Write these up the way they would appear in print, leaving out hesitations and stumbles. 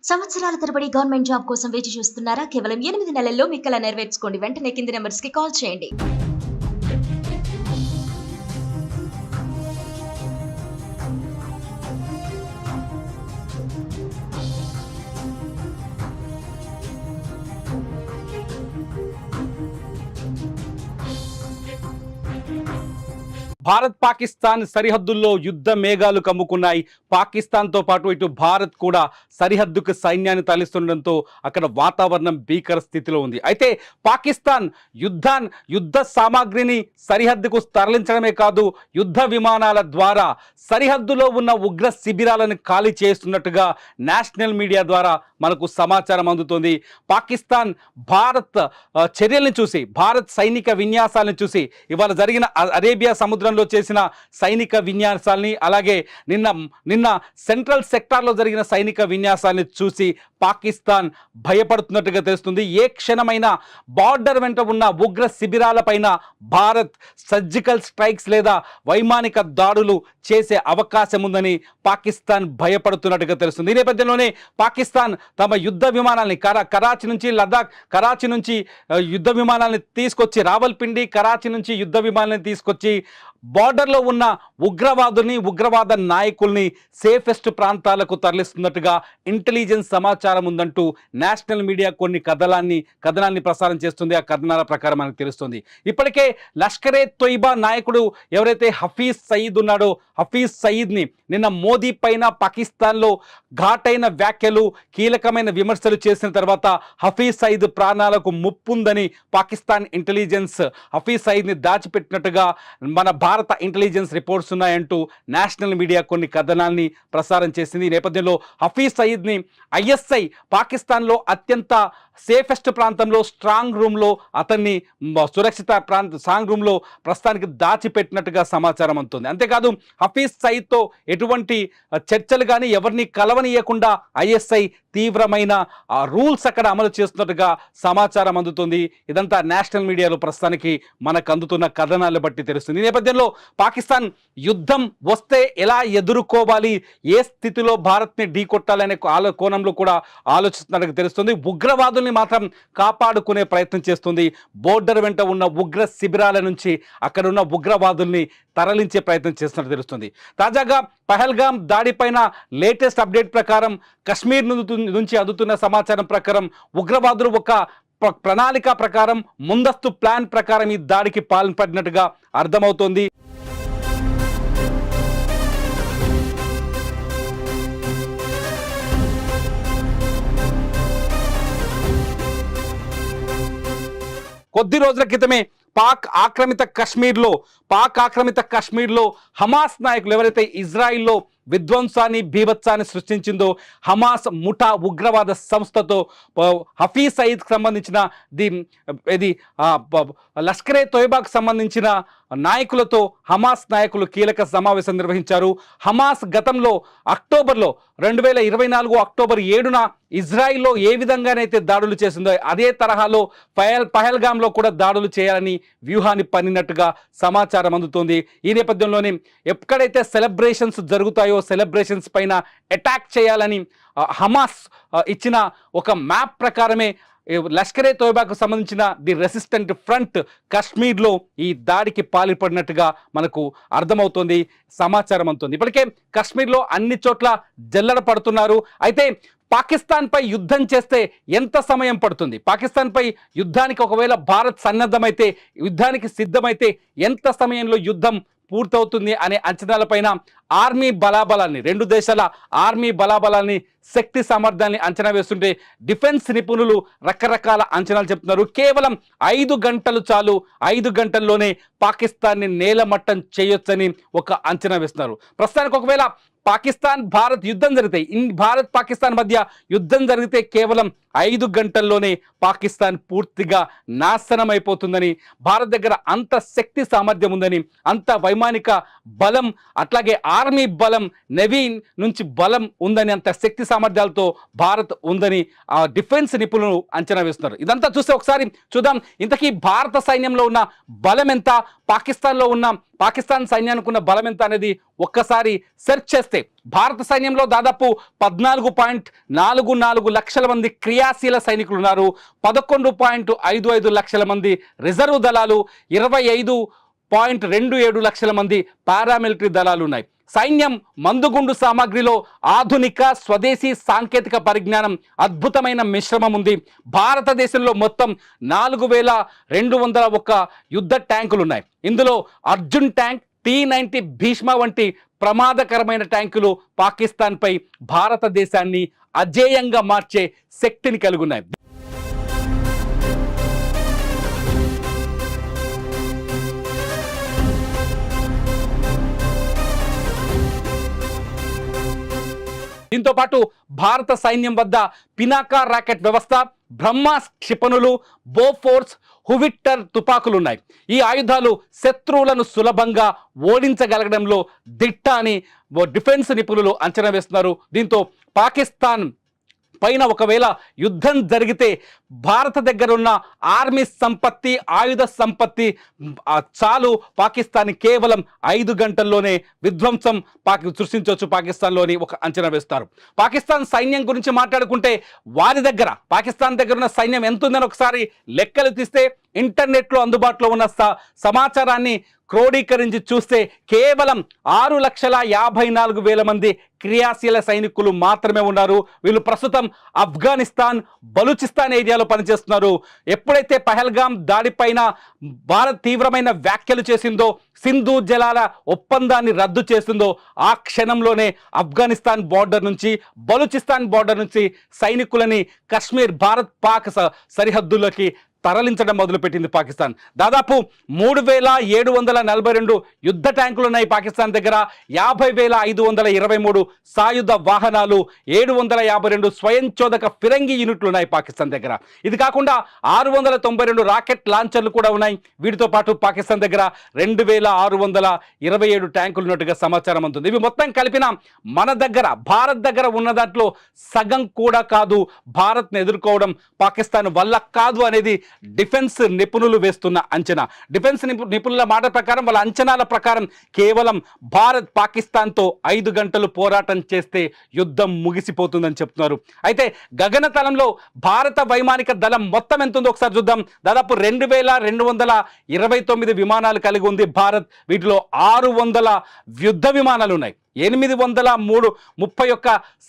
సంవత్సరాల తరబడి government job కోసం వేచి చూస్తున్నారా? కేవలం 8 నెలల్లో మీ కల నెరవేర్చుకోండి. వెంటనే కింది నెంబర్స్‌కి కాల్ చేయండి. భారత్ పాకిస్తాన్ సరిహద్దుల్లో యుద్ధ మేఘాలు కమ్ముకున్నాయి. పాకిస్తాన్తో పాటు ఇటు భారత్ కూడా సరిహద్దుకు సైన్యాన్ని తరలిస్తుండడంతో అక్కడ వాతావరణం భీకర స్థితిలో ఉంది. అయితే పాకిస్తాన్ యుద్ధ సామాగ్రిని సరిహద్దుకు తరలించడమే కాదు, యుద్ధ విమానాల ద్వారా సరిహద్దులో ఉన్న ఉగ్ర శిబిరాలను ఖాళీ చేస్తున్నట్టుగా నేషనల్ మీడియా ద్వారా మనకు సమాచారం అందుతోంది. పాకిస్తాన్ భారత్ చర్యలను చూసి, భారత్ సైనిక విన్యాసాలను చూసి, ఇవాళ జరిగిన అరేబియా సముద్రంలో చేసిన సైనిక విన్యాసాలని, అలాగే నిన్న సెంట్రల్ సెక్టార్లో జరిగిన సైనిక విన్యాసాలని చూసి పాకిస్తాన్ భయపడుతున్నట్టుగా తెలుస్తుంది. ఏ క్షణమైనా బార్డర్ వెంట ఉన్న ఉగ్ర శిబిరాలపైన భారత్ సర్జికల్ స్ట్రైక్స్ లేదా వైమానిక దాడులు చేసే అవకాశం ఉందని పాకిస్తాన్ భయపడుతున్నట్టుగా తెలుస్తుంది. ఈ నేపథ్యంలోనే పాకిస్తాన్ తమ యుద్ధ విమానాలని కరాచీ నుంచి లదాఖ్, కరాచీ నుంచి యుద్ధ విమానాలను తీసుకొచ్చి, రావల్పిండి కరాచీ నుంచి యుద్ధ విమానాలను తీసుకొచ్చి బార్డర్లో ఉన్న ఉగ్రవాద నాయకుల్ని సేఫెస్ట్ ప్రాంతాలకు తరలిస్తున్నట్టుగా ఇంటెలిజెన్స్ సమాచారం ఉందంటూ నేషనల్ మీడియా కొన్ని కథనాన్ని ప్రసారం చేస్తుంది. ఆ కథనాల ప్రకారం మనకు తెలుస్తుంది. ఇప్పటికే లష్కరే తొయిబా నాయకుడు ఎవరైతే హఫీజ్ సయీద్ ఉన్నాడో, హఫీజ్ సయీద్ని నిన్న మోదీ పైన పాకిస్తాన్లో ఘాటైన వ్యాఖ్యలు, కీలకమైన విమర్శలు చేసిన తర్వాత హఫీజ్ సయీద్ ప్రాణాలకు ముప్పుందని పాకిస్తాన్ ఇంటెలిజెన్స్ హఫీజ్ సయీద్ని దాచిపెట్టినట్టుగా మన భారత ఇంటెలిజెన్స్ రిపోర్ట్స్ ఉన్నాయంటూ నేషనల్ మీడియా కొన్ని కథనాల్ని ప్రసారం చేసింది. ఈ నేపథ్యంలో హఫీజ్ సయీద్ని ఐఎస్ఐ పాకిస్తాన్లో అత్యంత సేఫెస్ట్ ప్రాంతంలో స్ట్రాంగ్ రూమ్లో, అతన్ని సురక్షిత స్ట్రాంగ్ రూమ్లో ప్రస్తుతానికి దాచిపెట్టినట్టుగా సమాచారం అందుతుంది. అంతేకాదు హఫీజ్ సయీద్తో ఎటువంటి చర్చలు కానీ ఎవరిని కలవనీయకుండా ఐఎస్ఐ తీవ్రమైన రూల్స్ అక్కడ అమలు చేస్తున్నట్టుగా సమాచారం అందుతుంది. ఇదంతా నేషనల్ మీడియాలో ప్రస్తుతానికి మనకు అందుతున్న కథనాలను బట్టి తెలుస్తుంది. ఈ నేపథ్యంలో పాకిస్తాన్ యుద్ధం వస్తే ఎలా ఎదుర్కోవాలి, ఏ స్థితిలో భారత్ని ఢీకొట్టాలనే కోణంలో కూడా ఆలోచిస్తున్నట్టుగా తెలుస్తుంది. ఉగ్రవాదుల్ని మాత్రం కాపాడుకునే ప్రయత్నం చేస్తుంది. బోర్డర్ వెంట ఉన్న ఉగ్ర శిబిరాల నుంచి అక్కడ ఉన్న ఉగ్రవాదుల్ని తరలించే ప్రయత్నం చేస్తున్నట్టు తెలుస్తుంది. తాజాగా పహల్గామ్ దాడిపైన లేటెస్ట్ అప్డేట్ ప్రకారం, కశ్మీర్ నుంచి అందుతున్న సమాచారం ప్రకారం ఉగ్రవాదులు ఒక ప్రణాళిక ప్రకారం, ముందస్తు ప్లాన్ ప్రకారం ఈ దాడికి పాల్పడినట్టుగా అర్థమవుతోంది. కొద్ది రోజుల క్రితమే పాక్ ఆక్రమిత కశ్మీర్లో హమాస్ నాయకులు ఎవరైతే ఇజ్రాయిల్లో విధ్వంసాన్ని, బీభత్సాన్ని సృష్టించిందో హమాస్ ముఠా ఉగ్రవాద సంస్థతో హఫీజ్ సయీద్కి సంబంధించిన లష్కరే తోయిబాకు సంబంధించిన నాయకులతో హమాస్ నాయకులు కీలక సమావేశం నిర్వహించారు. హమాస్ గతంలో 2024 అక్టోబర్ 7న ఇజ్రాయిల్లో ఏ విధంగానైతే దాడులు చేసిందో అదే తరహాలో పహల్గామ్లో కూడా దాడులు చేయాలని వ్యూహాన్ని పన్నినట్టుగా సమాచారం అందుతోంది. ఈ నేపథ్యంలోనే ఎక్కడైతే సెలబ్రేషన్స్ జరుగుతాయో సెలబ్రేషన్స్ పైన అటాక్ చేయాలని హమాస్ ఇచ్చిన ఒక మ్యాప్ ప్రకారమే లష్కరే తోయిబాకు సంబంధించిన ది రెసిస్టెంట్ ఫ్రంట్ కశ్మీర్లో ఈ దాడికి పాల్పడినట్టుగా మనకు అర్థమవుతోంది, సమాచారం అందుతుంది. ఇప్పటికే కశ్మీర్లో అన్ని చోట్ల జల్లెడ పడుతున్నారు. అయితే పాకిస్తాన్పై యుద్ధం చేస్తే ఎంత సమయం పడుతుంది, పాకిస్తాన్పై యుద్ధానికి ఒకవేళ భారత్ సన్నద్ధమైతే, యుద్ధానికి సిద్ధమైతే ఎంత సమయంలో యుద్ధం పూర్తవుతుంది అనే అంచనాలపైన ఆర్మీ బలాబలాన్ని, రెండు దేశాల ఆర్మీ బలాబలాన్ని, శక్తి సామర్థ్యాన్ని అంచనా వేస్తుంటే డిఫెన్స్ నిపుణులు రకరకాల అంచనాలు చెప్తున్నారు. కేవలం 5 గంటలు చాలు, 5 గంటల్లోనే పాకిస్తాన్ని నేలమట్టం చేయొచ్చని ఒక అంచనా వేస్తున్నారు. ప్రస్తుతానికి ఒకవేళ భారత్ యుద్ధం జరిగితే, భారత్ పాకిస్తాన్ మధ్య యుద్ధం జరిగితే కేవలం 5 గంటల్లోనే పాకిస్తాన్ పూర్తిగా నాశనం అయిపోతుందని, భారత్ దగ్గర అంత శక్తి సామర్థ్యం ఉందని, అంత వైమానిక బలం, అట్లాగే ఆర్మీ బలం, నేవీ నుంచి బలం ఉందని, అంత శక్తి సామర్థ్యాలతో భారత్ ఉందని ఆ డిఫెన్స్ నిపుణులు అంచనా వేస్తున్నారు. ఇదంతా చూస్తే ఒకసారి చూద్దాం, ఇంతకీ భారత సైన్యంలో ఉన్న బలం ఎంత, పాకిస్తాన్ సైన్యానికి ఉన్న బలం ఎంత అనేది ఒక్కసారి సెర్చ్ చేస్తే చూస్తే భారత సైన్యంలో దాదాపు 14.44 లక్షల మంది క్రియాశీల సైనికులు ఉన్నారు. 11.55 లక్షల మంది రిజర్వ్ దళాలు, 25.27 లక్షల మంది పారామిలిటరీ దళాలు ఉన్నాయి. సైన్యం మందుగుండు సామాగ్రిలో ఆధునిక స్వదేశీ సాంకేతిక పరిజ్ఞానం అద్భుతమైన మిశ్రమం ఉంది. భారతదేశంలో మొత్తం 4201 యుద్ధ ట్యాంకులు ఉన్నాయి. ఇందులో అర్జున్ ట్యాంక్, T-90 భీష్మ వంటి ప్రమాదకరమైన ట్యాంకులు పాకిస్తాన్పై భారతదేశాన్ని అజేయంగా మార్చే శక్తిని కలిగి ఉన్నాయి. దీంతో పాటు భారత సైన్యం వద్ద పినాకా రాకెట్ వ్యవస్థ, బ్రహ్మాస్ క్షిపణులు, బోఫోర్స్, హువిట్టర్ తుపాకులు ఉన్నాయి. ఈ ఆయుధాలు శత్రువులను సులభంగా ఓడించగలగడంలో దిట్ట అని డిఫెన్స్ నిపుణులు అంచనా వేస్తున్నారు. దీంతో పాకిస్తాన్ పైన ఒకవేళ యుద్ధం జరిగితే భారత దగ్గర ఉన్న ఆర్మీ సంపత్తి, ఆయుధ సంపత్తి చాలు పాకిస్తాన్ కేవలం 5 గంటల్లోనే విధ్వంసం సృష్టించవచ్చు పాకిస్తాన్లోని ఒక అంచనా వేస్తారు. పాకిస్తాన్ సైన్యం గురించి మాట్లాడుకుంటే పాకిస్తాన్ దగ్గర ఉన్న సైన్యం ఎంత ఉందని ఒకసారి లెక్కలు తీస్తే ఇంటర్నెట్లో అందుబాటులో ఉన్న సమాచారాన్ని క్రోడీకరించి చూస్తే కేవలం 6,54,000 మంది క్రియాశీల సైనికులు మాత్రమే ఉన్నారు. వీళ్ళు ప్రస్తుతం ఆఫ్ఘనిస్తాన్, బలూచిస్తాన్ ఏరియాలో పనిచేస్తున్నారు. ఎప్పుడైతే పహల్గాం దాడిపైన భారత్ తీవ్రమైన వ్యాఖ్యలు చేసిందో, సింధు జలాల ఒప్పందాన్ని రద్దు చేసిందో, ఆ క్షణంలోనే ఆఫ్ఘనిస్తాన్ బార్డర్ నుంచి, బలూచిస్తాన్ బార్డర్ నుంచి సైనికులని కశ్మీర్ భారత్ పాక్ సరిహద్దుల్లోకి తరలించడం మొదలుపెట్టింది పాకిస్తాన్. దాదాపు 3,742 యుద్ధ ట్యాంకులు ఉన్నాయి పాకిస్తాన్ దగ్గర. 50,523 సాయుధ వాహనాలు, 752 స్వయంచోదక ఫిరంగి యూనిట్లు ఉన్నాయి పాకిస్తాన్ దగ్గర. ఇది కాకుండా 692 రాకెట్ లాంచర్లు కూడా ఉన్నాయి. వీటితో పాటు పాకిస్తాన్ దగ్గర 2,627 ట్యాంకులు ఉన్నట్టుగా సమాచారం అందుతుంది. ఇవి మొత్తం కలిపిన మన దగ్గర, భారత్ దగ్గర ఉన్న దాంట్లో సగం కూడా కాదు. భారత్ను ఎదుర్కోవడం పాకిస్తాన్ వల్ల కాదు అనేది డిఫెన్స్ నిపుణులు వేస్తున్న అంచనా. డిఫెన్స్ నిపుణుల మాట ప్రకారం, వాళ్ళ అంచనాల ప్రకారం కేవలం భారత్ పాకిస్తాన్తో 5 గంటలు పోరాటం చేస్తే యుద్ధం ముగిసిపోతుందని చెప్తున్నారు. అయితే గగనతలంలో భారత వైమానిక దళం మొత్తం ఎంత ఉందో ఒకసారి చూద్దాం. దాదాపు 2,229 విమానాలు కలిగి ఉంది భారత్. వీటిలో 600 యుద్ధ విమానాలు ఉన్నాయి, 831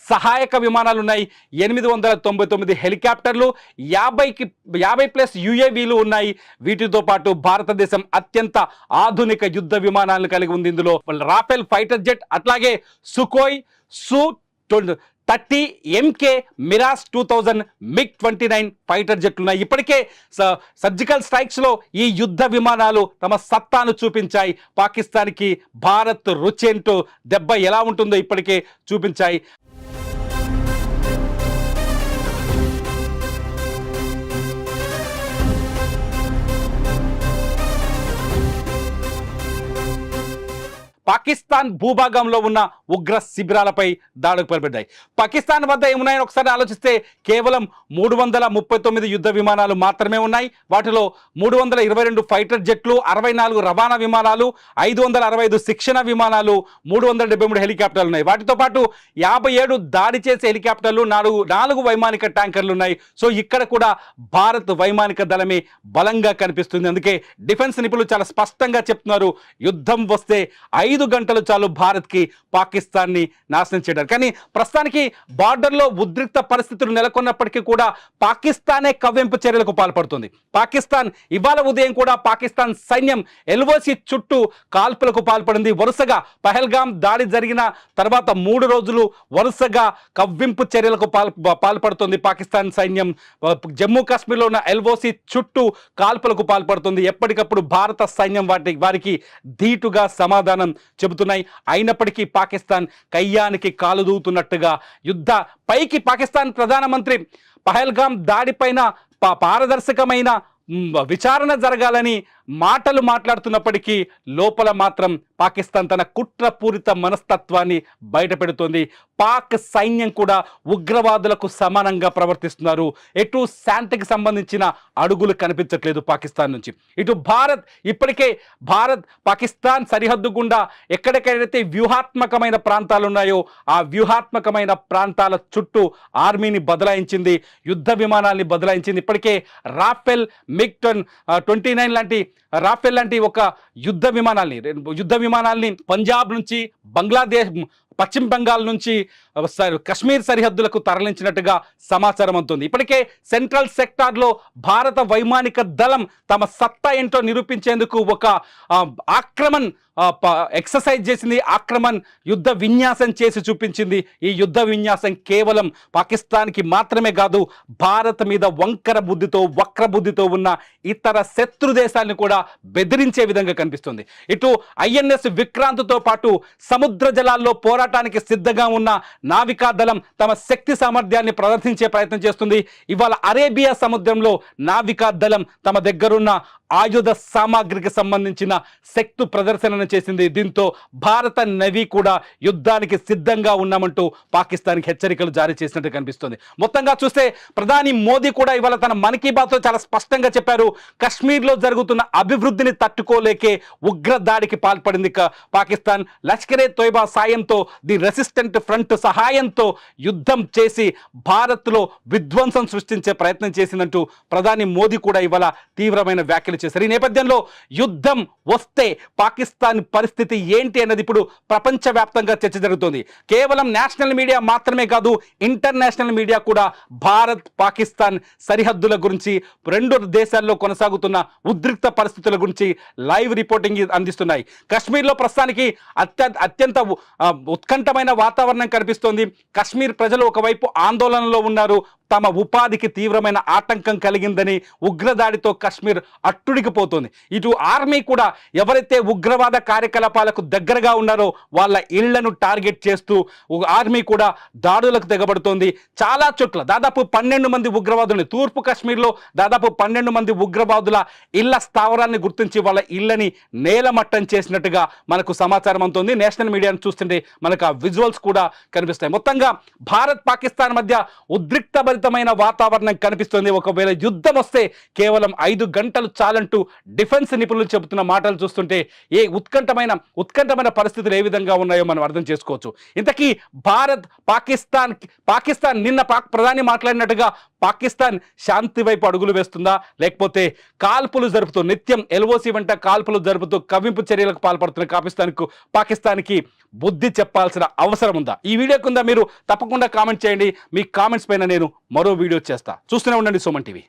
సహాయక విమానాలు ఉన్నాయి, 899 హెలికాప్టర్లు, 50+ UAVలు ఉన్నాయి. వీటితో పాటు భారతదేశం అత్యంత ఆధునిక యుద్ధ విమానాలను కలిగి ఉంది. ఇందులో రాఫెల్ ఫైటర్ జెట్, అట్లాగే Sukhoi Su-30 MK, Mirage 2000, MiG-29 fighter జెట్లు ఉన్నాయి. ఇప్పటికే సర్జికల్ స్ట్రైక్స్లో ఈ యుద్ధ విమానాలు తమ సత్తాను చూపించాయి. పాకిస్తాన్కి భారత్ రుచేంటో, దెబ్బ ఎలా ఉంటుందో ఇప్పటికే చూపించాయి. పాకిస్తాన్ భూభాగంలో ఉన్న ఉగ్ర శిబిరాలపై దాడులు పాల్పడ్డాయి. పాకిస్తాన్ వద్ద ఏమున్నాయని ఒకసారి ఆలోచిస్తే కేవలం 339 యుద్ధ విమానాలు మాత్రమే ఉన్నాయి. వాటిలో 322 ఫైటర్ జెట్లు, 64 రవాణా విమానాలు, 565 శిక్షణ విమానాలు, 373 హెలికాప్టర్లు ఉన్నాయి. వాటితో పాటు 57 దాడి చేసే హెలికాప్టర్లు, 4 వైమానిక ట్యాంకర్లు ఉన్నాయి. సో ఇక్కడ కూడా భారత్ వైమానిక దళమే బలంగా కనిపిస్తుంది. అందుకే డిఫెన్స్ నిపుణులు చాలా స్పష్టంగా చెప్తున్నారు, యుద్ధం వస్తే 5 గంటలు చాలు భారత్కి పాకిస్తాన్ని నాశనం చేయడానికి. కానీ ప్రస్తుతానికి బార్డర్లో ఉద్రిక్త పరిస్థితులు నెలకొన్నప్పటికీ కూడా పాకిస్తానే కవ్వింపు చర్యలకు పాల్పడుతుంది. పాకిస్తాన్ ఇవాళ ఉదయం కూడా పాకిస్తాన్ సైన్యం LOC చుట్టూ కాల్పులకు పాల్పడింది. వరుసగా పహల్గాం దాడి జరిగిన తర్వాత 3 రోజులు వరుసగా కవ్వింపు చర్యలకు పాల్పడుతుంది పాకిస్తాన్ సైన్యం. జమ్మూ కాశ్మీర్లో ఉన్న LOC చుట్టూ కాల్పులకు పాల్పడుతుంది. ఎప్పటికప్పుడు భారత సైన్యం వారికి ధీటుగా సమాధానం చెబుతున్నాయి. అయినప్పటికీ పాకిస్తాన్ కయ్యానికి కాలు దూతున్నట్టుగా పైకి పాకిస్తాన్ ప్రధానమంత్రి పహల్గాం దాడిపైన పారదర్శకమైన విచారణ జరగాలని మాటలు మాట్లాడుతున్నప్పటికీ లోపల మాత్రం పాకిస్తాన్ తన కుట్రపూరిత మనస్తత్వాన్ని బయటపెడుతోంది. పాక్ సైన్యం కూడా ఉగ్రవాదులకు సమానంగా ప్రవర్తిస్తున్నారు. ఎటు శాంతికి సంబంధించిన అడుగులు కనిపించట్లేదు పాకిస్తాన్ నుంచి. ఇటు భారత్ ఇప్పటికే పాకిస్తాన్ సరిహద్దు గుండా ఎక్కడెక్కడైతే వ్యూహాత్మకమైన ప్రాంతాలు ఉన్నాయో ఆ వ్యూహాత్మకమైన ప్రాంతాల చుట్టూ ఆర్మీని బదలాయించింది, యుద్ధ విమానాల్ని బదలాయించింది. ఇప్పటికే రాఫెల్ మిగ్-29 రాఫెల్ లాంటి ఒక యుద్ధ విమానాల్ని పంజాబ్ నుంచి బంగ్లాదేశ్, పశ్చిమ బెంగాల్ నుంచి కశ్మీర్ సరిహద్దులకు తరలించినట్టుగా సమాచారం అందుతుంది. ఇప్పటికే సెంట్రల్ సెక్టార్లో భారత వైమానిక దళం తమ సత్తా ఏంటో నిరూపించేందుకు ఒక ఆక్రమణ్ ఎక్సర్సైజ్ చేసింది, ఆక్రమణ్ యుద్ధ విన్యాసం చేసి చూపించింది. ఈ యుద్ధ విన్యాసం కేవలం పాకిస్తాన్కి మాత్రమే కాదు, భారత్ మీద వక్ర బుద్ధితో ఉన్న ఇతర శత్రు దేశాలను కూడా బెదిరించే విధంగా కనిపిస్తుంది. ఇటు ఐఎన్ఎస్ విక్రాంత్తో పాటు సముద్ర జలాల్లో పోరాటానికి సిద్ధంగా ఉన్న నావికా దళం తమ శక్తి సామర్థ్యాన్ని ప్రదర్శించే ప్రయత్నం చేస్తుంది. ఇవాళ అరేబియా సముద్రంలో నావికా దళం తమ దగ్గరున్న ఆయుధ సామాగ్రికి సంబంధించిన శక్తి ప్రదర్శనను చేసింది. దీంతో భారత నేవీ కూడా యుద్ధానికి సిద్ధంగా ఉన్నామంటూ పాకిస్తాన్కి హెచ్చరికలు జారీ చేసినట్టు కనిపిస్తుంది. మొత్తంగా చూస్తే ప్రధాని మోదీ కూడా ఇవాళ తన మన్ కీ బాత్లో చాలా స్పష్టంగా చెప్పారు, కశ్మీర్లో జరుగుతున్న అభివృద్ధిని తట్టుకోలేకే ఉగ్ర దాడికి పాల్పడింది పాకిస్తాన్. లష్కరే తోయిబా సాయంతో, ది రెసిస్టెంట్ ఫ్రంట్ సహాయంతో యుద్ధం చేసి భారత్లో విధ్వంసం సృష్టించే ప్రయత్నం చేసిందంటూ ప్రధాని మోదీ కూడా ఇవాళ తీవ్రమైన వ్యాఖ్యలు చేశారు. ఈ నేపథ్యంలో యుద్ధం వస్తే పాకిస్తాన్ పరిస్థితి ఏంటి అన్నది ఇప్పుడు ప్రపంచవ్యాప్తంగా చర్చ జరుగుతుంది. కేవలం నేషనల్ మీడియా మాత్రమే కాదు, ఇంటర్నేషనల్ మీడియా కూడా భారత్ పాకిస్తాన్ సరిహద్దుల గురించి, రెండు దేశాల్లో కొనసాగుతున్న ఉద్రిక్త పరిస్థితుల గురించి లైవ్ రిపోర్టింగ్ అందిస్తున్నాయి. కశ్మీర్లో ప్రస్తుతానికి అత్యంత ఉత్కంఠమైన వాతావరణం కనిపిస్తోంది. కశ్మీర్ ప్రజలు ఒకవైపు ఆందోళనలో ఉన్నారు, తమ ఉపాధికి తీవ్రమైన ఆటంకం కలిగిందని ఉగ్రదాడితో కశ్మీర్ అట్టుడికిపోతుంది. ఇటు ఆర్మీ కూడా ఎవరైతే ఉగ్రవాద కార్యకలాపాలకు దగ్గరగా ఉన్నారో వాళ్ళ ఇళ్లను టార్గెట్ చేస్తూ ఆర్మీ కూడా దాడులకు తెగబడుతోంది. చాలా చోట్ల దాదాపు 12 మంది ఉగ్రవాదుల్ని, తూర్పు కశ్మీర్లో దాదాపు 12 మంది ఉగ్రవాదుల ఇళ్ల స్థావరాన్ని గుర్తించి వాళ్ళ ఇళ్లని నేలమట్టం చేసినట్టుగా మనకు సమాచారం అందుతుంది. నేషనల్ మీడియాను చూస్తుంటే మనకు ఆ విజువల్స్ కూడా కనిపిస్తాయి. మొత్తంగా భారత్ పాకిస్తాన్ మధ్య ఉద్రిక్తభరితమైన వాతావరణం కనిపిస్తుంది. ఒకవేళ యుద్ధం వస్తే కేవలం 5 గంటలు చాలంటూ డిఫెన్స్ నిపుణులు చెబుతున్న మాటలు చూస్తుంటే ఏ ఉత్కంఠమైన పరిస్థితులు ఏ విధంగా ఉన్నాయో మనం అర్థం చేసుకోవచ్చు. ఇంతకీ భారత్ పాకిస్తాన్ నిన్న ప్రధాని మాట్లాడినట్టుగా పాకిస్తాన్ శాంతి వైపు అడుగులు వేస్తుందా, లేకపోతే కాల్పులు జరుపుతూ నిత్యం ఎల్ఓసి వెంట కాల్పులు జరుపుతూ కవ్వింపు చర్యలకు పాల్పడుతున్న పాకిస్తాన్కి బుద్ధి చెప్పాల్సిన అవసరం ఉందా? ఈ వీడియో కింద మీరు తప్పకుండా కామెంట్ చేయండి. మీ కామెంట్స్ పైన నేను మరో వీడియో చేస్తా. చూస్తూనే ఉండండి సుమన్ టీవీ.